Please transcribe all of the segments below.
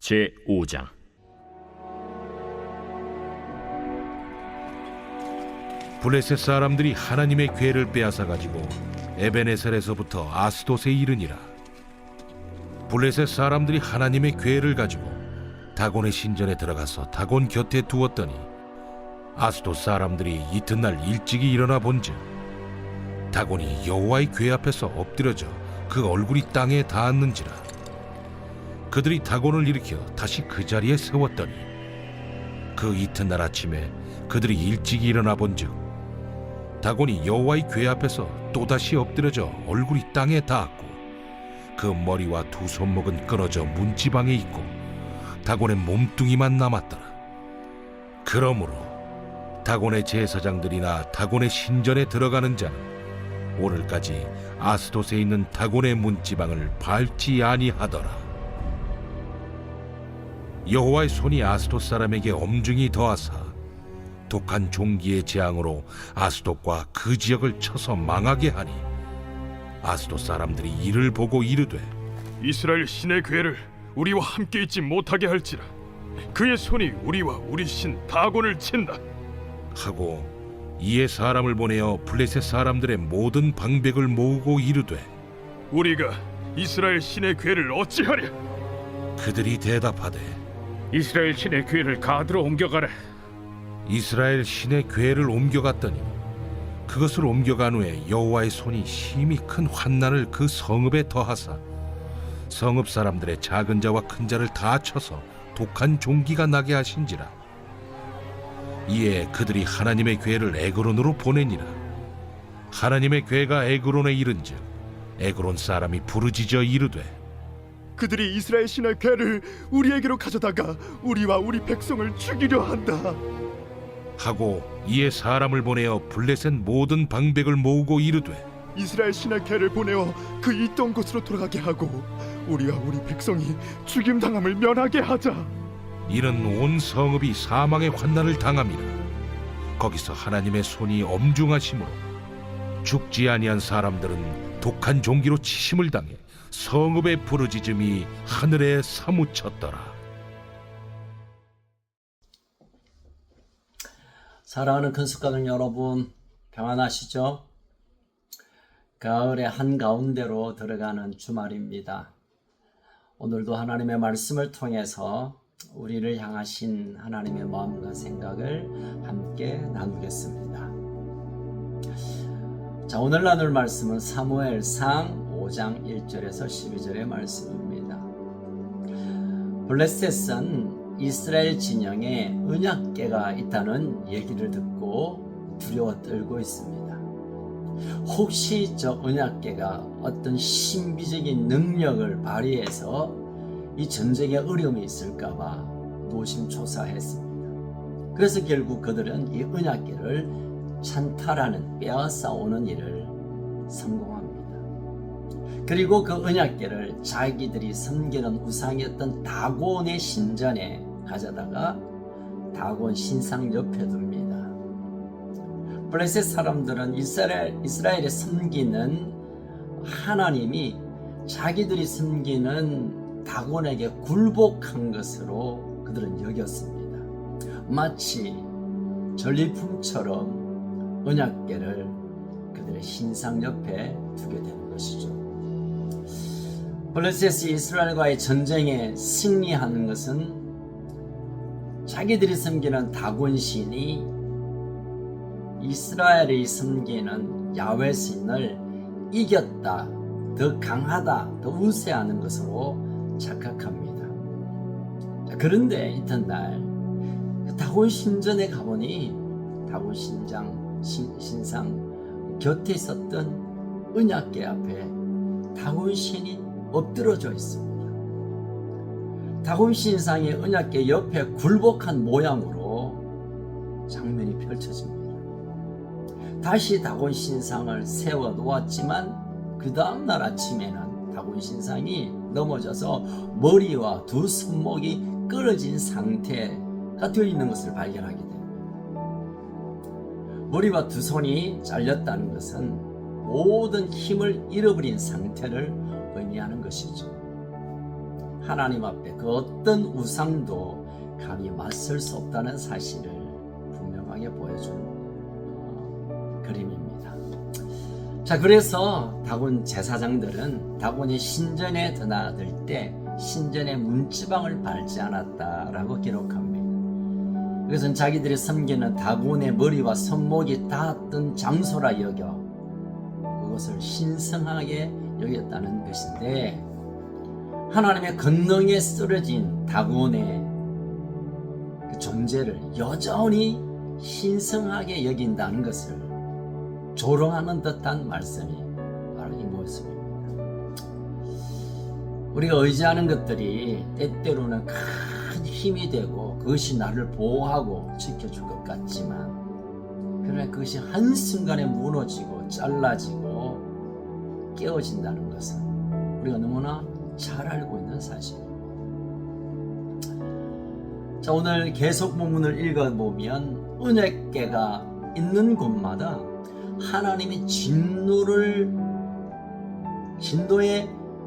제5장. 블레셋 사람들이 하나님의 궤를 빼앗아 가지고 에베네셀에서부터 아스돗에 이르니라. 블레셋 사람들이 하나님의 궤를 가지고 다곤의 신전에 들어가서 다곤 곁에 두었더니 아스돗 사람들이 이튿날 일찍이 일어나 본즉 다곤이 여호와의 궤 앞에서 엎드려져 그 얼굴이 땅에 닿았는지라. 그들이 다곤을 일으켜 다시 그 자리에 세웠더니 그 이튿날 아침에 그들이 일찍이 일어나 본즉 다곤이 여호와의 궤 앞에서 또다시 엎드려져 얼굴이 땅에 닿았고 그 머리와 두 손목은 끊어져 문지방에 있고 다곤의 몸뚱이만 남았더라. 그러므로 다곤의 제사장들이나 다곤의 신전에 들어가는 자는 오늘까지 아스돗에 있는 다곤의 문지방을 밟지 아니하더라. 여호와의 손이 아스돗 사람에게 엄중히 더하사 독한 종기의 재앙으로 아스돗과 그 지역을 쳐서 망하게 하니 아스돗 사람들이 이를 보고 이르되 이스라엘 신의 궤를 우리와 함께 있지 못하게 할지라. 그의 손이 우리와 우리 신 다곤을 친다 하고 이에 사람을 보내어 블레셋 사람들의 모든 방백을 모으고 이르되 우리가 이스라엘 신의 궤를 어찌하랴? 그들이 대답하되 이스라엘 신의 궤를 가드로 옮겨가라. 이스라엘 신의 궤를 옮겨갔더니 그것을 옮겨간 후에 여호와의 손이 심히 큰 환난을 그 성읍에 더하사 성읍 사람들의 작은 자와 큰 자를 다 쳐서 독한 종기가 나게 하신지라. 이에 그들이 하나님의 궤를 에그론으로 보내니라. 하나님의 궤가 에그론에 이른즉 에그론 사람이 부르짖어 이르되 그들이 이스라엘 신의 궤를 우리에게로 가져다가 우리와 우리 백성을 죽이려 한다 하고 이에 사람을 보내어 블레셋 모든 방백을 모으고 이르되 이스라엘 신의 궤를 보내어 그 있던 곳으로 돌아가게 하고 우리와 우리 백성이 죽임당함을 면하게 하자. 이는 온 성읍이 사망의 환난을 당함이라. 거기서 하나님의 손이 엄중하심으로 죽지 아니한 사람들은 독한 종기로 치심을 당해 성읍의 부르짖음이 하늘에 사무쳤더라. 사랑하는 큰숙가족 여러분, 평안하시죠? 가을의 한가운데로 들어가는 주말입니다. 오늘도 하나님의 말씀을 통해서 우리를 향하신 하나님의 마음과 생각을 함께 나누겠습니다. 자, 오늘 나눌 말씀은 사무엘상 5장 1절에서 12절의 말씀입니다. 블레셋은 이스라엘 진영에 언약궤가 있다는 얘기를 듣고 두려워 떨고 있습니다. 혹시 저 언약궤가 어떤 신비적인 능력을 발휘해서 이 전쟁에 어려움이 있을까봐 노심초사했습니다. 그래서 결국 그들은 이 언약궤를 찬탈하는 빼앗아 오는 일을 성공합니다. 그리고 그 언약궤를 자기들이 섬기는 우상이었던 다곤의 신전에 가져다가 다곤 신상 옆에 둡니다. 블레셋 사람들은 이스라엘에 섬기는 하나님이 자기들이 섬기는 다곤에게 굴복한 것으로 그들은 여겼습니다. 마치 전리품처럼 언약궤를 그들의 신상 옆에 두게 되는 것이죠. 블레셋이 이스라엘과의 전쟁에 승리하는 것은 자기들이 섬기는 다곤신이 이스라엘이 섬기는 야훼 신을 이겼다, 더 강하다, 더 우세하는 것으로 착각합니다. 그런데 이튿날 다곤 신전에 가보니 다곤 신상 곁에 있었던 언약궤 앞에 다곤 신이 엎드러져 있습니다. 다곤 신상이 언약궤 옆에 굴복한 모양으로 장면이 펼쳐집니다. 다시 다곤 신상을 세워 놓았지만 그 다음날 아침에는 다곤 신상이 넘어져서 머리와 두 손목이 끊어진 상태가 되어 있는 것을 발견하게 됩니다. 머리와 두 손이 잘렸다는 것은 모든 힘을 잃어버린 상태를 의미하는 것이죠. 하나님 앞에 그 어떤 우상도 감히 맞설 수 없다는 사실을 분명하게 보여주는 그림입니다. 자, 그래서 다곤 제사장들은 다곤이 신전에 드나들 때 신전의 문지방을 밟지 않았다라고 기록합니다. 그것은 자기들이 섬기는 다곤의 머리와 손목이 닿았던 장소라 여겨 그것을 신성하게 여겼다는 것인데, 하나님의 권능에 쓰러진 다곤의 그 존재를 여전히 신성하게 여긴다는 것을 조롱하는 듯한 말씀이 바로 이 모습입니다. 우리가 의지하는 것들이 때때로는 큰 힘이 되고 그것이 나를 보호하고 지켜줄 것 같지만, 그러나 그것이 한순간에 무너지고 잘라지고 깨어진다는 것은 우리가 너무나 잘 알고 있는 사실입니다. 자, 오늘 계속 본문을 읽어보면 은혜궤가 있는 곳마다 하나님의 진노의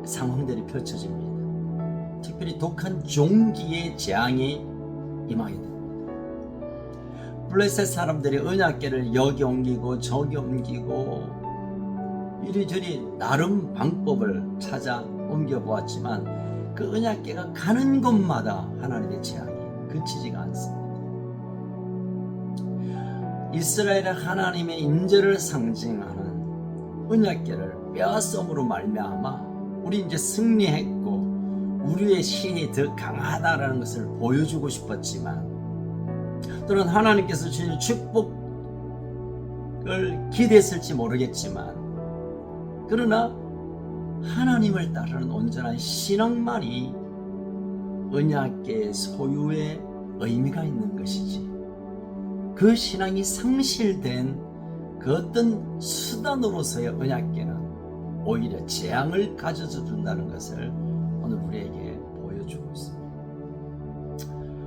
상황들이 펼쳐집니다. 특별히 독한 종기의 재앙이 임하게 됩니다. 블레셋 사람들이 언약궤를 여기 옮기고 저기 옮기고 이리저리 나름 방법을 찾아 옮겨보았지만 그 언약궤가 가는 곳마다 하나님의 재앙이 그치지가 않습니다. 이스라엘의 하나님의 임재를 상징하는 언약궤를 빼앗음으로 말미암아 우리 이제 승리했고 우리의 신이 더 강하다라는 것을 보여주고 싶었지만, 또는 하나님께서 주신 축복을 기대했을지 모르겠지만, 그러나 하나님을 따르는 온전한 신앙만이 언약궤의 소유의 의미가 있는 것이지, 그 신앙이 상실된 그 어떤 수단으로서의 언약궤는 오히려 재앙을 가져다 준다는 것을 오늘 우리에게 보여주고 있습니다.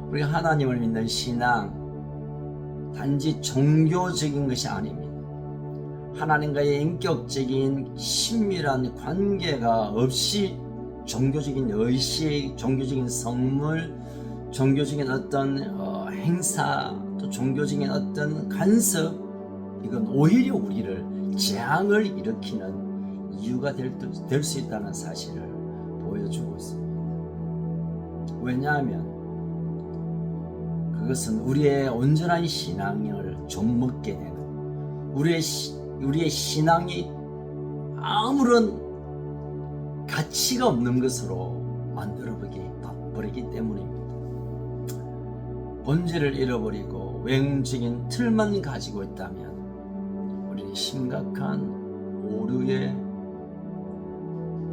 우리가 하나님을 믿는 신앙, 단지 종교적인 것이 아닙니다. 하나님과의 인격적인 친밀한 관계가 없이 종교적인 의식, 종교적인 성물, 종교적인 어떤 행사, 또 종교적인 어떤 간섭, 이건 오히려 우리를 재앙을 일으키는 이유가 될 수 있다는 사실을 보여주고 있습니다. 왜냐하면 그것은 우리의 온전한 신앙을 좀먹게 되는, 우리의 신앙이 아무런 가치가 없는 것으로 만들어버리기 때문입니다. 본질을 잃어버리고 외형적인 틀만 가지고 있다면 우리는 심각한 오류에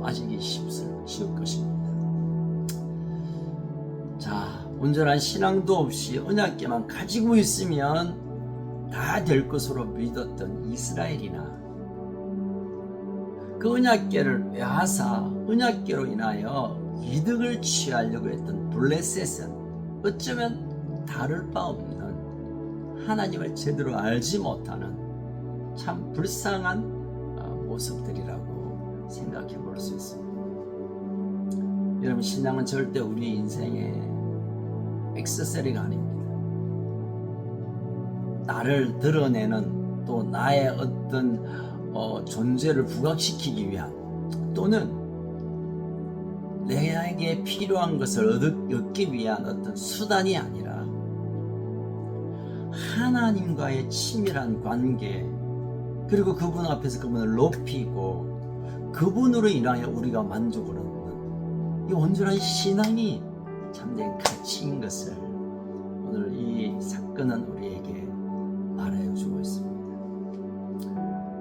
빠지기 쉬울 것입니다. 자, 온전한 신앙도 없이 언약궤만 가지고 있으면 다 될 것으로 믿었던 이스라엘이나, 그 언약궤를 빼앗아 언약궤로 인하여 이득을 취하려고 했던 블레셋은 어쩌면 다를 바 없는 하나님을 제대로 알지 못하는 참 불쌍한 모습들이라고 생각해 볼 수 있습니다. 여러분, 신앙은 절대 우리 인생의 액세서리가 아닙니다. 나를 드러내는, 또 나의 어떤 존재를 부각시키기 위한, 또는 내게 필요한 것을 얻기 위한 어떤 수단이 아니라 하나님과의 친밀한 관계, 그리고 그분 앞에서 그분을 높이고 그분으로 인하여 우리가 만족을 얻는 이 온전한 신앙이 참된 가치인 것을 오늘 이 사건은 우리에게 말해주고 있습니다.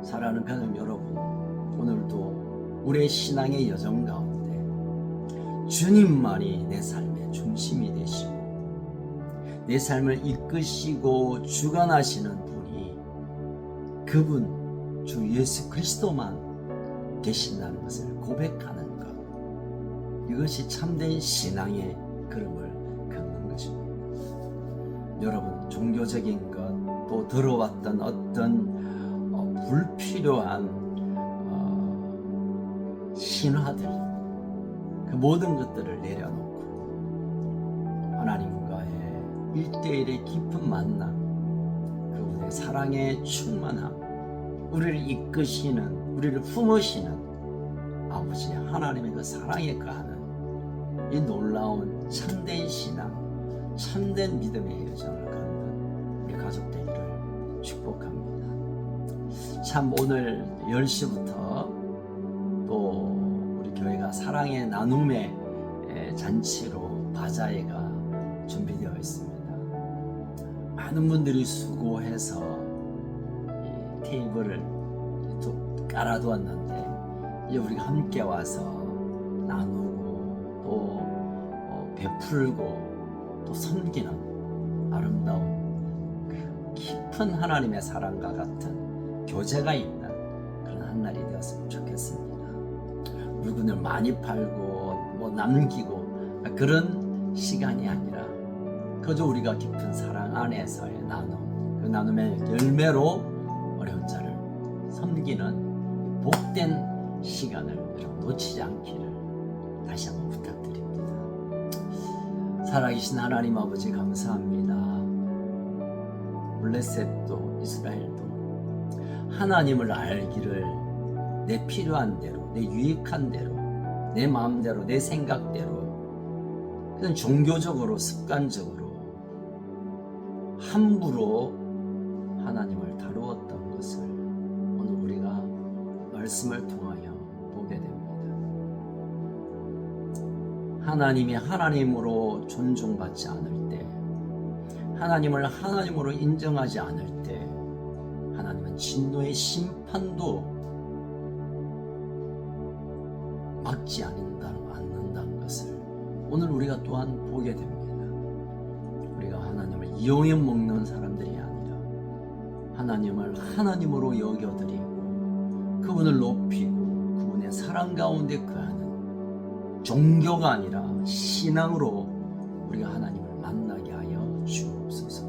사랑하는 가족 여러분, 오늘도 우리의 신앙의 여정 가운데 주님만이 내 삶의 중심이 되시고 내 삶을 이끄시고 주관하시는 분이 그분 주 예수 그리스도만 되신다는 것을 고백하는 것, 이것이 참된 신앙의 걸음을 걷는 것입니다. 여러분, 종교적인 것, 또 들어왔던 어떤 불필요한 신화들, 그 모든 것들을 내려놓고 하나님과의 일대일의 깊은 만남, 그분의 사랑의 충만함, 우리를 이끄시는, 우리를 품으시는 아버지 하나님의 그 사랑에 가는 이 놀라운 참된 신앙, 참된 믿음의 여정을 걷는 우리 가족 되기를 축복합니다. 참 오늘 10시부터 또 우리 교회가 사랑의 나눔의 잔치로 바자회가 준비되어 있습니다. 많은 분들이 수고해서 이 테이블을 깔아두었는데 이제 우리가 함께 와서 나누고 또 베풀고 또 섬기는 아름다운 그 깊은 하나님의 사랑과 같은 교제가 있는 그런 한 날이 되었으면 좋겠습니다. 물건을 많이 팔고 뭐 남기고 그런 시간이 아니라 그저 우리가 깊은 사랑 안에서의 나눔, 그 나눔의 열매로 어려운 자를 섬기는 복된 시간을 여러분 놓치지 않기를 다시 한번 부탁드립니다. 살아계신 하나님 아버지 감사합니다. 블레셋도 이스라엘도 하나님을 알기를 내 필요한 대로, 내 유익한 대로, 내 마음대로, 내 생각대로 그냥 종교적으로 습관적으로 함부로 하나님을 다루었던 것을 오늘 우리가 말씀을 통하여 보게 됩니다. 하나님이 하나님으로 존중받지 않을 때, 하나님을 하나님으로 인정하지 않을 때 하나님은 진노의 심판도 막지 않는다는 것을 오늘 우리가 또한 보게 됩니다. 우리가 하나님을 이용해 먹는 사람들이 아니라 하나님을 하나님으로 여겨드리고 그분을 높이고 그분의 사랑 가운데 거하는 종교가 아니라 신앙으로 우리가 하나님을 만나게 하여 주옵소서.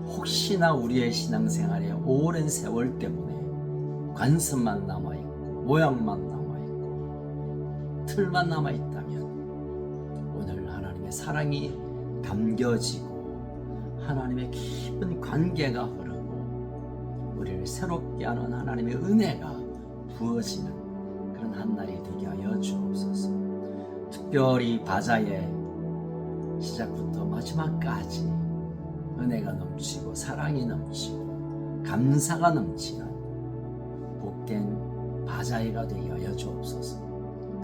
혹시나 우리의 신앙생활에 오랜 세월 때문에 관습만 남아있고 모양만 남아있고 틀만 남아있다면 오늘 하나님의 사랑이 담겨지고 하나님의 깊은 관계가 흐르고 우리를 새롭게 하는 하나님의 은혜가 부어지는 그런 한 날이 되게 하여 주옵소서. 특별히 바자의 시작부터 마지막까지 은혜가 넘치고 사랑이 넘치고 감사가 넘치는 복된 바자회가 되게 하여 주옵소서.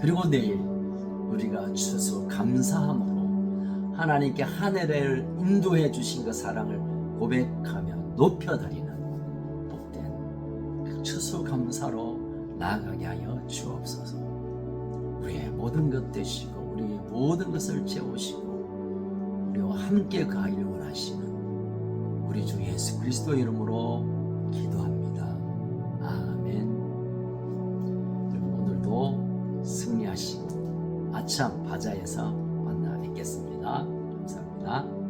그리고 내일 우리가 추수 감사함으로 하나님께 한 해를 인도해 주신 그 사랑을 고백하며 높여드리는 복된 그 추수 감사로 나아가게 하여 주옵소서. 우리의 모든 것 되시고 우리의 모든 것을 채우시고 우리와 함께 가기를 원하시는 우리 주 예수 그리스도 이름으로 기도합니다. 아멘. 여러분 오늘도 승리하시고 아참 바자에서 만나 뵙겠습니다. 감사합니다.